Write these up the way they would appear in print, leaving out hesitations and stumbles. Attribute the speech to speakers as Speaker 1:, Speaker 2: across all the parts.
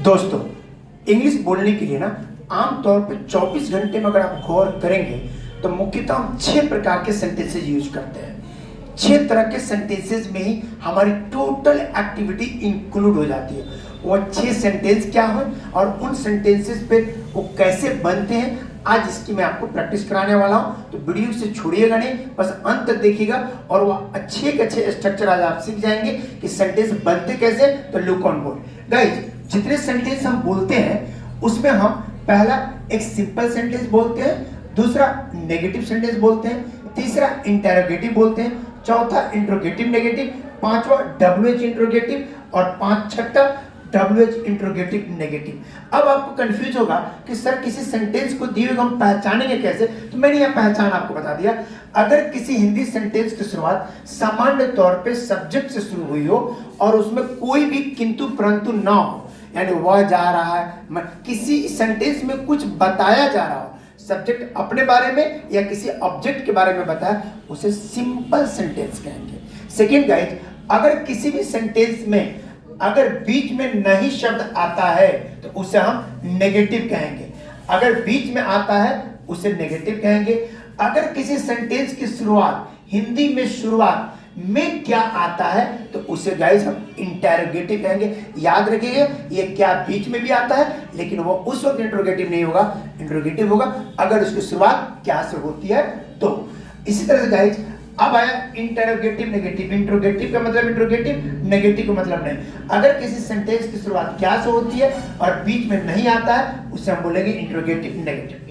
Speaker 1: दोस्तों, इंग्लिश बोलने के लिए ना आमतौर पर 24 घंटे में अगर आप गौर करेंगे तो मुख्यतः हम 6 प्रकार के सेंटेंसेज यूज करते हैं। 6 तरह के सेंटेंसेज में ही हमारी टोटल एक्टिविटी इंक्लूड हो जाती है। वो 6 सेंटेंस क्या है और उन सेंटेंसेज पे वो कैसे बनते हैं, आज इसकी मैं आपको प्रैक्टिस कराने वाला हूं। तो वीडियो से छोड़िएगा नहीं, बस अंत तक देखिएगा और वो अच्छे स्ट्रक्चर आज आप सीख जाएंगे कि सेंटेंस बनते कैसे। तो लुक ऑन बोर्ड गाइस, जितने सेंटेंस हम बोलते हैं उसमें हम पहला एक सिंपल सेंटेंस बोलते हैं, दूसरा नेगेटिव सेंटेंस बोलते हैं, तीसरा इंटरोगेटिव बोलते हैं, चौथा इंट्रोगेटिव नेगेटिव, पांचवा WH इंट्रोगेटिव और छठा WH इंट्रोगेटिव नेगेटिव। अब आपको कंफ्यूज होगा कि सर किसी सेंटेंस को दिए हुए हम पहचानेंगे कैसे, तो मैंने यह पहचान आपको बता दिया। अगर किसी हिंदी सेंटेंस की शुरुआत सामान्य तौर पे सब्जेक्ट से शुरू हुई हो और उसमें कोई भी किंतु परंतु ना हो, यानी वह जा रहा है, किसी सेंटेंस में कुछ बताया जा रहा हो, सब्जेक्ट अपने बारे में या किसी ऑब्जेक्ट के बारे में बताया, उसे सिंपल सेंटेंस कहेंगे। सेकेंड गाइस, अगर किसी भी सेंटेंस में अगर बीच में नहीं शब्द आता है तो उसे हम नेगेटिव कहेंगे। अगर बीच में आता है उसे नेगेटिव कहेंगे। अगर किसी सेंटेंस की शुरुआत हिंदी में शुरुआत में क्या आता है तो उसे गाइस हम इंटरोगेटिव कहेंगे। याद रखिएगा, ये क्या बीच में भी आता है लेकिन वो उस वक्त इंट्रोगेटिव नहीं होगा, इंट्रोगेटिव होगा अगर उसकी शुरुआत क्या से होती है तो। इसी तरह से गाइस अब आया इंटरोगेटिव नेगेटिव। इंट्रोगेटिव का मतलब इंट्रोगेटिव, नेगेटिव का मतलब नहीं। अगर किसी सेंटेंस की शुरुआत क्या से होती है और बीच में नहीं आता है उसे हम बोलेंगे इंट्रोगेटिव नेगेटिव।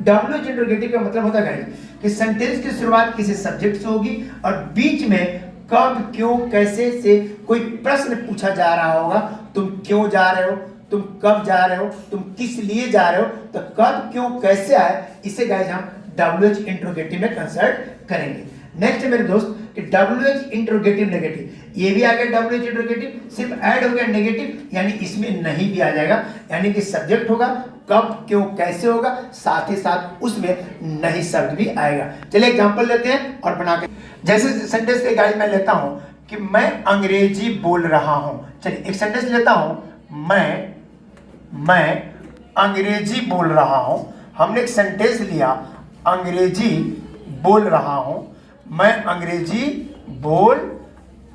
Speaker 1: WH इंट्रोगेटिव का मतलब होता है कि सेंटेंस की शुरुआत किसी सब्जेक्ट से होगी और बीच में कब, क्यों, कैसे से कोई प्रश्न पूछा जा रहा होगा। तुम क्यों जा रहे हो, तुम कब जा रहे हो, तुम किस लिए जा रहे हो, तो कब, क्यों, कैसे आए, इसे गाइस हम WH इंट्रोगेटिव में कंसल्ट करेंगे। नेक्स्ट है मेरे दोस्त कि WH इंट्रोगेटिव नेगेटिव। ये भी आ गया WH इंट्रोगेटिव, सिर्फ ऐड हो गया नेगेटिव, यानी इसमें नहीं भी आ जाएगा, यानी कि सब्जेक्ट होगा, कब, क्यों, कैसे होगा, साथ ही साथ उसमें नहीं शब्द भी आएगा। चलिए एग्जांपल लेते हैं और बना के, जैसे सेंटेंस के गाइस मैं लेता हूं कि मैं अंग्रेजी बोल रहा हूं। चलिए एक सेंटेंस लेता हूं, मैं अंग्रेजी बोल रहा हूं। हमने एक सेंटेंस लिया, अंग्रेजी बोल रहा हूं, मैं अंग्रेजी बोल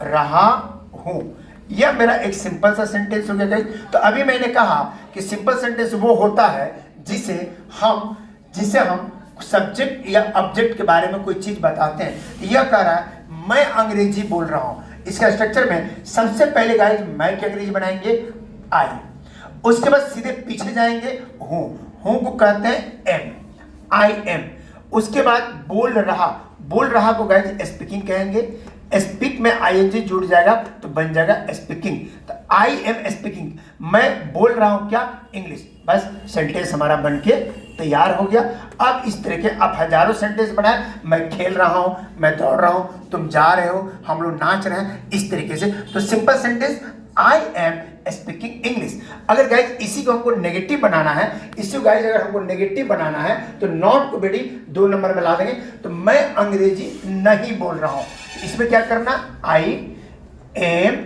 Speaker 1: रहा हूं। यह मेरा एक सिंपल सा सेंटेंस हो गया गाइस। तो अभी मैंने कहा कि सिंपल सेंटेंस वो होता है जिसे हम सब्जेक्ट या ऑब्जेक्ट के बारे में कोई चीज बताते हैं। यह कह रहा है मैं अंग्रेजी बोल रहा हूं। इसका स्ट्रक्चर में सबसे पहले गाइस मैं की अंग्रेजी बनाएंगे आई, उसके बाद सीधे पीछे जाएंगे हूं को कहते हैं एम, आई एम। उसके बाद बोल रहा को गाइस स्पीकिंग कहेंगे। स्पीक में ING जुड़ जाएगा तो बन जाएगा स्पीकिंग। तो आई एम स्पीकिंग, मैं बोल रहा हूं क्या, इंग्लिश। बस सेंटेंस हमारा बनके तैयार हो गया। अब इस तरह के आप हजारों सेंटेंस बनाए, मैं खेल रहा हूं, मैं दौड़ रहा हूं, तुम जा रहे हो, हम लोग नाच रहे हैं, इस तरीके से। तो simple sentence I am speaking English. अगर गाइस इसी को हमको नेगेटिव बनाना है, इसी को गाइस अगर हमको नेगेटिव बनाना है तो नॉट को बेटी 2 नंबर में ला देंगे। तो मैं अंग्रेजी नहीं बोल रहा हूं, इसमें क्या करना, आई एम।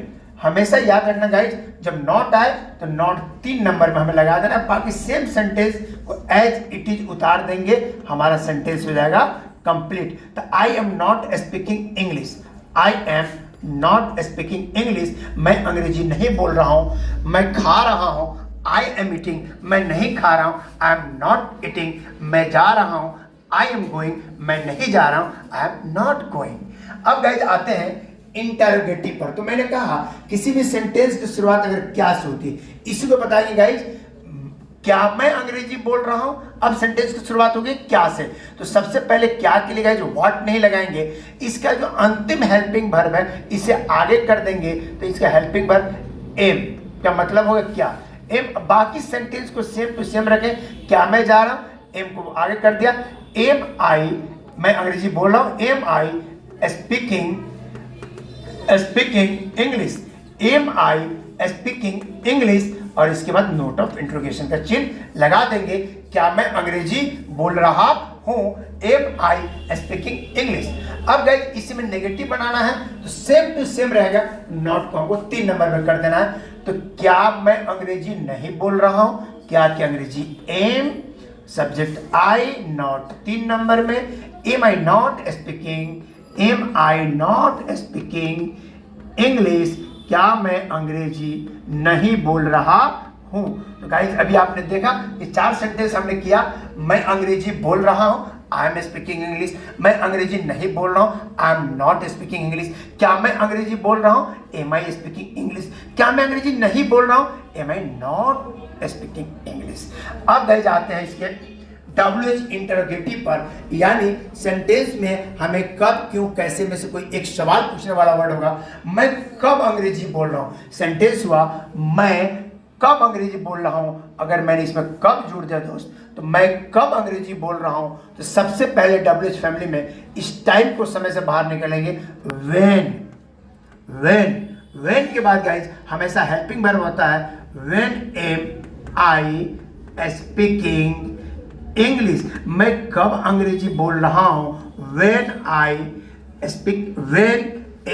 Speaker 1: हमेशा याद रखना गाइस, जब नॉट आए तो नॉट 3 नंबर में हमें लगा देना, बाकी सेम सेंटेंस को एज इट इज उतार देंगे, हमारा सेंटेंस हो जाएगा कंप्लीट। तो आई am not speaking English, I am not speaking English, मैं अंग्रेजी नहीं बोल रहा हूं। मैं खा रहा हूं, आई एम ईटिंग, मैं नहीं खा रहा हूं, आई एम नॉट ईटिंग। मैं जा रहा हूं, आई एम गोइंग, मैं नहीं जा रहा हूं, आई एम नॉट गोइंग। अब गाइस आते हैं इंटरोगेटिव पर। तो मैंने कहा किसी भी सेंटेंस की शुरुआत अगर क्या से होती है, इसी को बताइए गाइस, क्या मैं अंग्रेजी बोल रहा हूं। अब सेंटेंस की शुरुआत होगी क्या से, तो सबसे पहले क्या के लिए गाइस व्हाट नहीं लगाएंगे। इसका जो अंतिम हेल्पिंग वर्ब है इसे आगे कर देंगे, तो इसका हेल्पिंग वर्ब एम का मतलब होगा क्या, एम। बाकी सेंटेंस को सेम टू सेम रखें, क्या मैं जा रहा हूं, एम को आगे कर दिया, एम आई, मैं अंग्रेजी बोल रहा हूं, am I speaking English, am I speaking English, और इसके बाद नोट ऑफ इंट्रोगेशन का चिन्ह लगा देंगे। क्या मैं अंग्रेजी बोल रहा हूं, एम आई स्पीकिंग इंग्लिश। अब गाइस इसी में नेगेटिव बनाना है तो सेम टू सेम रहेगा, नॉट को हमको 3 नंबर में कर देना है। तो क्या मैं अंग्रेजी नहीं बोल रहा हूं? क्या क्या अंग्रेजी? Am, subject I, not 3 number में, am I not speaking, am I not speaking English, क्या मैं अंग्रेजी नहीं बोल रहा हूं? तो गाइस अभी आपने देखा ये 4 सेंटेंस हमने किया। मैं अंग्रेजी बोल रहा हूं, आई एम स्पीकिंग इंग्लिश। मैं अंग्रेजी नहीं बोल रहा हूं, I am not speaking English. क्या मैं अंग्रेजी बोल रहा हूं? Am I speaking English. क्या मैं अंग्रेजी नहीं बोल रहा हूं? Am I not speaking English. अब गाइस आते हैं इसके WH इंटरोगेटिव पर, यानी सेंटेंस में हमें कब, क्यों, कैसे में से कोई एक सवाल पूछने वाला वर्ड होगा। मैं कब अंग्रेजी बोल रहा हूं? सेंटेंस हुआ मैं कब अंग्रेजी बोल रहा हूं। अगर मैंने इसमें कब जोड़ दिया दोस्त, तो मैं कब अंग्रेजी बोल रहा हूं, तो सबसे पहले WH फैमिली में इस टाइम को समय से बाहर निकलेंगे when के बाद गाइस हमेशा हेल्पिंग वर्ब होता है। when am I speaking English, मैं कब अंग्रेजी बोल रहा हूं? when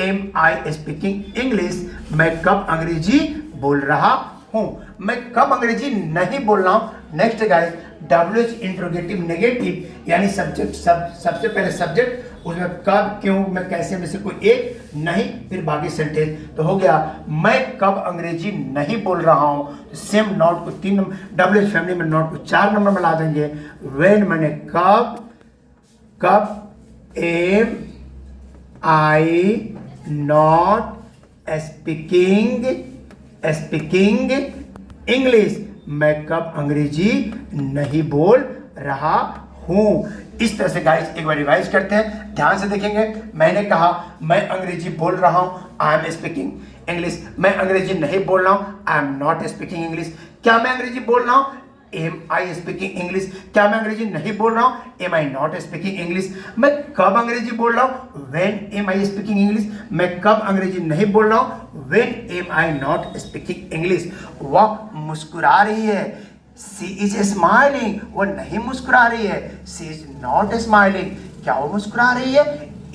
Speaker 1: am I speaking English, मैं कब अंग्रेजी बोल रहा हूं। मैं कब अंग्रेजी नहीं बोल रहा हूं। Next guys WH interrogative negative, यानी सब्जेक्ट, सबसे पहले सब्जेक्ट, उसमें कब, क्यों, मैं, कैसे में से कोई एक, नहीं, फिर बाकी सेंटेंस। तो हो गया मैं कब अंग्रेजी नहीं बोल रहा हूं। तो सेम नॉट को 3 नंबर, WH फैमिली में नॉट को 4 नंबर में ला देंगे। when मैंने कब am I not speaking English, मैं कब अंग्रेजी नहीं बोल रहा हूं। इस तरह से गाइस एक बार रिवाइज करते हैं, ध्यान से देखेंगे। मैंने कहा मैं अंग्रेजी बोल रहा हूं, आई एम स्पीकिंग इंग्लिश। मैं अंग्रेजी नहीं बोल रहा हूं, I am not speaking English. क्या मैं अंग्रेजी बोल रहा हूं? Am I speaking English. क्या मैं अंग्रेजी नहीं बोल रहा हूं? Am I not speaking English. मैं कब अंग्रेजी बोल रहा हूं? When am I speaking English. मैं कब अंग्रेजी नहीं बोल रहा हूं? When am I not speaking English. वह मुस्कुरा रही है, शी इज स्माइलिंग, वो नहीं मुस्कुरा रही है, शी इज नॉट स्माइलिंग। क्या वो मुस्कुरा रही है?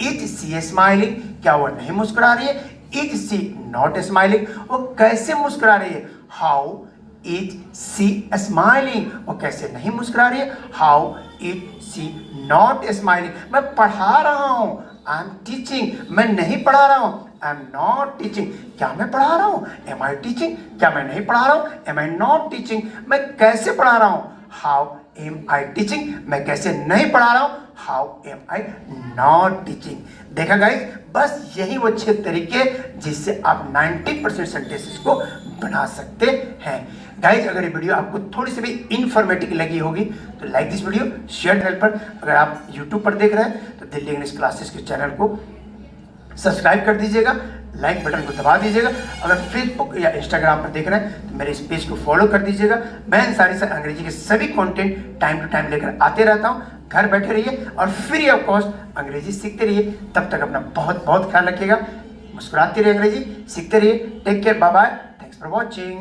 Speaker 1: इज शी स्माइलिंग, क्या वो नहीं मुस्कुरा रही है? Is she not smiling. वो कैसे मुस्कुरा रही है? हाउ इज शी स्माइलिंग, वो कैसे नहीं मुस्कुरा रही है? How is she not smiling. मैं पढ़ा रहा हूं, आई एम टीचिंग, मैं नहीं पढ़ा रहा हूं, आई एम नॉट टीचिंग। क्या मैं पढ़ा रहा हूं? Am I teaching. क्या मैं नहीं पढ़ा रहा हूं? Am I not teaching. मैं कैसे पढ़ा रहा हूं? How am I teaching. मैं कैसे नहीं पढ़ा रहा हूं? How am I not teaching. देखा गाइस, बस यही वो 6 तरीके जिससे आप 90% सेंटेंसेस को बना सकते हैं। गाइज अगर ये वीडियो आपको थोड़ी सी भी इन्फॉर्मेटिव लगी होगी तो like this video, share channel पर। अगर आप यूट्यूब पर देख रहे हैं तो दिल्ली इंग्लिश क्लासेस के चैनल को सब्सक्राइब कर दीजिएगा, लाइक बटन को दबा दीजिएगा। अगर फेसबुक या इंस्टाग्राम पर देख रहे हैं तो मेरे इस पेज को फॉलो कर दीजिएगा। मैं अंसारी सर अंग्रेजी के सभी कंटेंट टाइम टू टाइम लेकर आते रहता हूँ। घर बैठे रहिए और फ्री ऑफ कॉस्ट अंग्रेजी सीखते रहिए। तब तक अपना बहुत बहुत ख्याल रखिएगा, मुस्कुराते रहिए, अंग्रेजी सीखते रहिए। Take care, bye bye, thanks for watching.